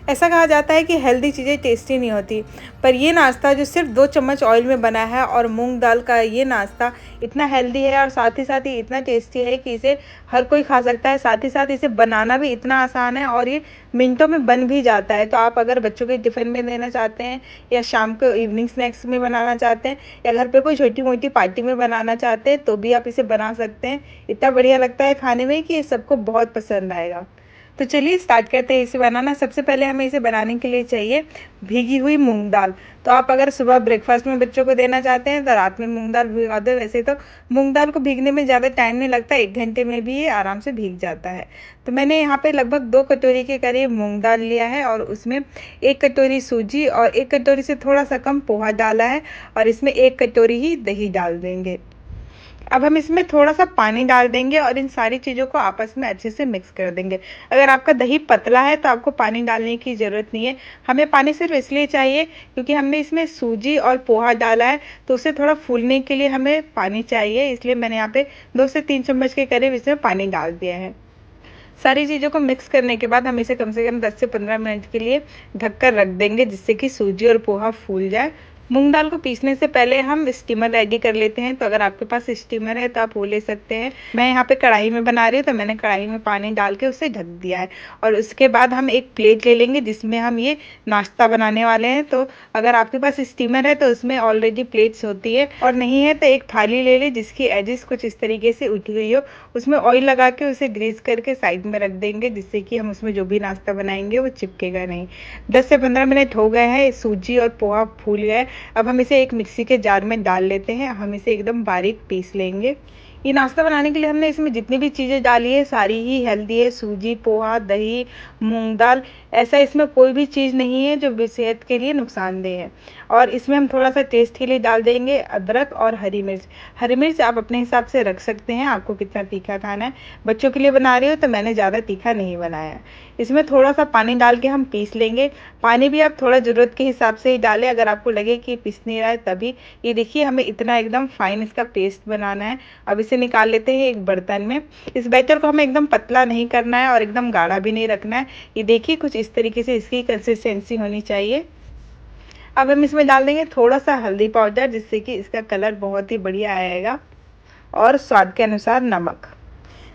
ऐसा कहा जाता है कि हेल्दी चीज़ें टेस्टी नहीं होती, पर ये नाश्ता जो सिर्फ 2 चम्मच ऑयल में बना है और मूँग दाल का ये नाश्ता इतना हेल्दी है और साथ ही इतना टेस्टी है कि इसे हर कोई खा सकता है। साथ ही साथ इसे बनाना भी इतना आसान है और ये मिनटों में बन भी जाता है। तो आप अगर बच्चों के टिफ़िन में देना चाहते हैं या शाम को इवनिंग स्नैक्स में बनाना चाहते हैं या घर पे कोई छोटी-मोटी पार्टी में बनाना चाहते हैं, तो भी आप इसे बना सकते हैं। इतना बढ़िया लगता है खाने में कि सबको बहुत पसंद आएगा। तो चलिए स्टार्ट करते हैं इसे बनाना। सबसे पहले हमें इसे बनाने के लिए चाहिए भीगी हुई मूंग दाल। तो आप अगर सुबह ब्रेकफास्ट में बच्चों को देना चाहते हैं तो रात में मूंग दाल भिगो दो। वैसे तो मूंग दाल को भीगने में ज़्यादा टाइम नहीं लगता, 1 घंटे में भी ये आराम से भीग जाता है। तो मैंने यहाँ पे लगभग 2 कटोरी के करीब मूंग दाल लिया है और उसमें 1 कटोरी सूजी और 1 कटोरी से थोड़ा सा कम पोहा डाला है और इसमें 1 कटोरी ही दही डाल देंगे। अब हम इसमें थोड़ा-सा पानी डाल देंगे और इन सारी चीज़ों को आपस में अच्छे से मिक्स कर देंगे। अगर आपका दही पतला है तो आपको पानी डालने की ज़रूरत नहीं है। हमें पानी सिर्फ़ इसलिए चाहिए क्योंकि हमने इसमें सूजी और पोहा डाला है, तो उसे थोड़ा फूलने के लिए हमें पानी चाहिए, इसलिए मैंने यहाँ पे 2 से 3 चम्मच के करीब इसमें पानी डाल दिया है। सारी चीज़ों को मिक्स करने के बाद हम इसे कम से कम 10 से 15 मिनट के लिए ढक कर रख देंगे, जिससे कि सूजी और पोहा फूल जाए। मूंग दाल को पीसने से पहले हम स्टीमर रेडी कर लेते हैं, तो अगर आपके पास स्टीमर है तो आप वो ले सकते हैं। मैं यहाँ पे कढ़ाई में बना रही हूँ, तो मैंने कढ़ाई में पानी डाल के उसे ढक दिया है और उसके बाद हम एक प्लेट ले लेंगे जिसमें हम ये नाश्ता बनाने वाले हैं। तो अगर आपके पास स्टीमर है तो उसमें ऑलरेडी प्लेट्स होती है, और नहीं है तो एक थाली ले लें जिसकी एजेस कुछ इस तरीके से उठी हुई हो। उसमें ऑयल लगा के उसे ग्रीस करके साइड में रख देंगे, जिससे कि हम उसमें जो भी नाश्ता बनाएंगे वो चिपकेगा नहीं। 10 से 15 मिनट हो गए हैं, सूजी और पोहा फूल गए। अब हम इसे एक मिक्सी के जार में डाल लेते हैं। हम इसे एकदम बारीक पीस लेंगे। ये नाश्ता बनाने के लिए हमने इसमें जितनी भी चीज़ें डाली है सारी ही हेल्दी है। सूजी, पोहा, दही, मूंग दाल, ऐसा इसमें कोई भी चीज़ नहीं है जो सेहत के लिए नुकसानदेह है। और इसमें हम थोड़ा सा टेस्ट के लिए डाल देंगे अदरक और हरी मिर्च। हरी मिर्च आप अपने हिसाब से रख सकते हैं, आपको कितना तीखा खाना है। बच्चों के लिए बना रही हो तो मैंने ज़्यादा तीखा नहीं बनाया। इसमें थोड़ा सा पानी डाल के हम पीस लेंगे। पानी भी आप थोड़ा ज़रूरत के हिसाब से ही डालें, अगर आपको लगे कि पिस नहीं रहा है तभी। ये देखिए हमें इतना एकदम फाइन इसका पेस्ट बनाना है। अब इसे निकाल लेते हैं एक बर्तन में। इस बैटर को हमें एकदम पतला नहीं करना है और एकदम गाढ़ा भी नहीं रखना है। ये देखिए कुछ इस तरीके से इसकी कंसिस्टेंसी होनी चाहिए। अब हम इसमें डाल देंगे थोड़ा सा हल्दी पाउडर, जिससे कि इसका कलर बहुत ही बढ़िया आएगा, और स्वाद के अनुसार नमक।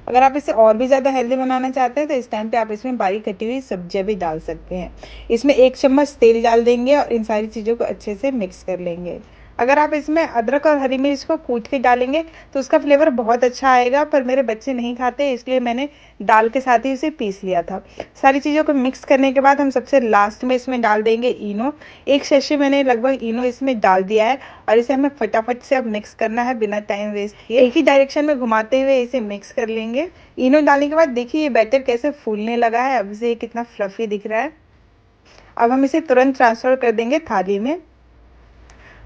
अगर आप इसे और भी ज़्यादा हेल्दी बनाना चाहते हैं तो इस टाइम पे आप इसमें बारीक कटी हुई सब्जियां भी डाल सकते हैं। इसमें 1 चम्मच तेल डाल देंगे और इन सारी चीज़ों को अच्छे से मिक्स कर लेंगे। अगर आप इसमें अदरक और हरी मिर्च को कूट के डालेंगे तो उसका फ्लेवर बहुत अच्छा आएगा, पर मेरे बच्चे नहीं खाते इसलिए मैंने दाल के साथ ही उसे पीस लिया था। सारी चीज़ों को मिक्स करने के बाद हम सबसे लास्ट में इसमें डाल देंगे इनो। 1 सैशे मैंने लगभग इनो इसमें डाल दिया है और इसे हमें फटाफट से अब मिक्स करना है बिना टाइम वेस्ट किए। एक ही डायरेक्शन में घुमाते हुए इसे मिक्स कर लेंगे। इनो डालने के बाद देखिए ये बैटर कैसे फूलने लगा है, अब से ये कितना फ्लफी दिख रहा है। अब हम इसे तुरंत ट्रांसफ़र कर देंगे थाली में।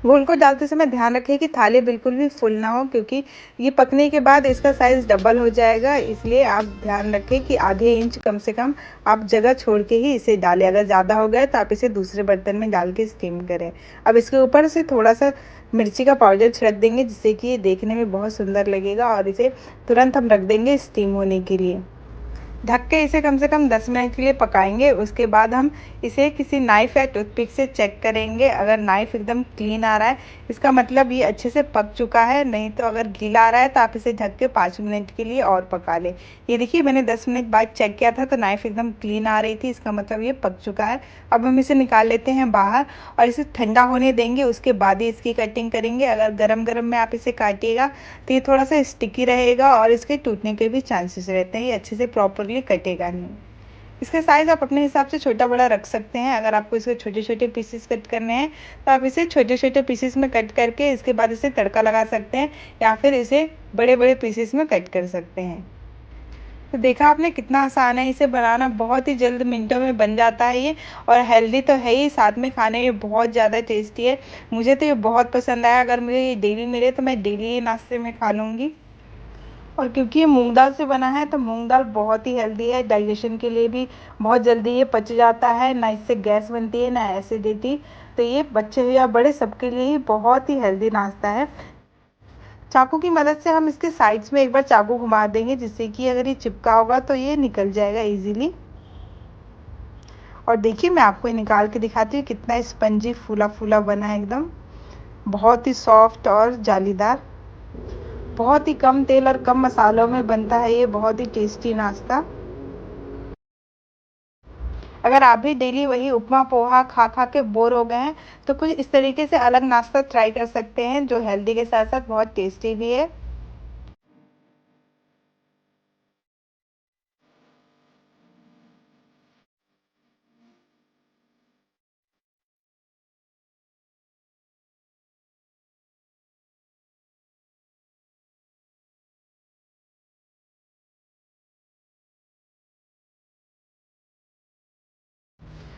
घोल को डालते समय ध्यान रखें कि थाली बिल्कुल भी फुल ना हो, क्योंकि ये पकने के बाद इसका साइज़ डबल हो जाएगा। इसलिए आप ध्यान रखें कि आधे इंच कम से कम आप जगह छोड़ के ही इसे डालें। अगर ज़्यादा हो गया तो आप इसे दूसरे बर्तन में डाल के स्टीम करें। अब इसके ऊपर से थोड़ा सा मिर्ची का पाउडर छिड़क देंगे, जिससे कि ये देखने में बहुत सुंदर लगेगा, और इसे तुरंत हम रख देंगे स्टीम होने के लिए। ढक के इसे कम से कम 10 मिनट के लिए पकाएंगे। उसके बाद हम इसे किसी नाइफ़ या टूथपिक से चेक करेंगे। अगर नाइफ़ एकदम क्लीन आ रहा है इसका मतलब ये अच्छे से पक चुका है, नहीं तो अगर गीला आ रहा है तो आप इसे ढक के 5 मिनट के लिए और पका लें। ये देखिए मैंने 10 मिनट बाद चेक किया था तो नाइफ़ एकदम क्लीन आ रही थी, इसका मतलब ये पक चुका है। अब हम इसे निकाल लेते हैं बाहर और इसे ठंडा होने देंगे, उसके बाद ही इसकी कटिंग करेंगे। अगर गरम-गरम में आप इसे काटिएगा तो ये थोड़ा सा स्टिकी रहेगा और इसके टूटने के भी चांसेस रहते हैं, ये अच्छे से प्रॉपरली कटेगा नहीं। इसका साइज़ आप अपने हिसाब से छोटा बड़ा रख सकते हैं। अगर आपको इसके छोटे-छोटे पीसेस कट करने हैं तो आप इसे छोटे-छोटे पीसेस में कट करके इसके बाद इसे तड़का लगा सकते हैं, या फिर इसे बड़े-बड़े पीसेस में कट कर सकते हैं। तो देखा आपने कितना आसान है इसे बनाना, बहुत ही जल्द मिनटों में बन जाता है ये, और हेल्दी तो है ही, साथ में खाने में बहुत ज़्यादा टेस्टी है। मुझे तो ये बहुत पसंद आया। अगर मुझे ये डेली मिले तो मैं डेली ये नाश्ते में खा लूँगी। और क्योंकि ये मूंग दाल से बना है तो मूंग दाल बहुत ही हेल्दी है, डाइजेशन के लिए भी बहुत जल्दी ये पच जाता है, ना इससे गैस बनती है ना एसिडिटी। तो ये बच्चे या बड़े सबके लिए ही बहुत ही हेल्दी नाश्ता है। चाकू की मदद से हम इसके साइड्स में एक बार चाकू घुमा देंगे, जिससे कि अगर ये चिपका होगा तो ये निकल जाएगा इजीली। और देखिए मैं आपको ये निकाल के दिखाती हूँ कितना स्पंजी फूला फूला बना है एकदम, बहुत ही सॉफ्ट और जालीदार। बहुत ही कम तेल और कम मसालों में बनता है ये बहुत ही टेस्टी नाश्ता। अगर आप भी डेली वही उपमा पोहा खा खा के बोर हो गए हैं तो कुछ इस तरीके से अलग नाश्ता ट्राई कर सकते हैं जो हेल्दी के साथ साथ बहुत टेस्टी भी है।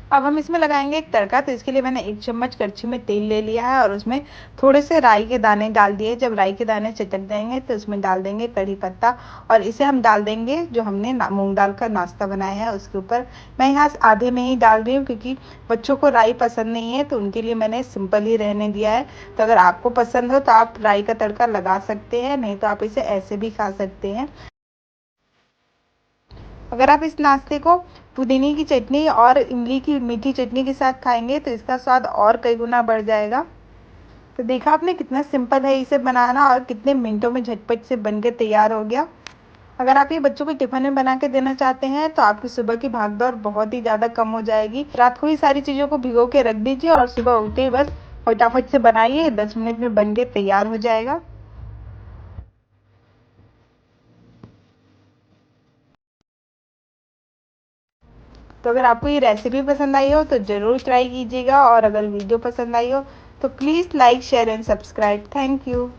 अब हम इसमें लगाएंगे एक तड़का, तो इसके लिए मैंने 1 चम्मच कड़छी में तेल ले लिया है और उसमें थोड़े से राई के दाने डाल दिए। जब राई के दाने चटक जाएंगे तो उसमें डाल देंगे कड़ी पत्ता और इसे हम डाल देंगे जो हमने मूंग दाल का नाश्ता बनाया है उसके ऊपर। मैं यहाँ आधे में ही डाल रही हूँ क्योंकि बच्चों को राई पसंद नहीं है, तो उनके लिए मैंने सिंपल ही रहने दिया है। तो अगर आपको पसंद हो तो आप राई का तड़का लगा सकते हैं, नहीं तो आप इसे ऐसे भी खा सकते हैं। अगर आप इस नाश्ते को पुदीने की चटनी और इमली की मीठी चटनी के साथ खाएंगे तो इसका स्वाद और कई गुना बढ़ जाएगा। तो देखा आपने कितना सिंपल है इसे बनाना और कितने मिनटों में झटपट से बनकर तैयार हो गया। अगर आप ये बच्चों को टिफिन में बना के देना चाहते हैं तो आपकी सुबह की भागदौड़ बहुत ही ज़्यादा कम हो जाएगी। रात को ही सारी चीज़ों को भिगो के रख दीजिए और सुबह उठते ही बस फटाफट से बनाइए, 10 मिनट में बन के तैयार हो जाएगा। तो अगर आपको ये रेसिपी पसंद आई हो तो ज़रूर ट्राई कीजिएगा, और अगर वीडियो पसंद आई हो तो please like share and subscribe. Thank you.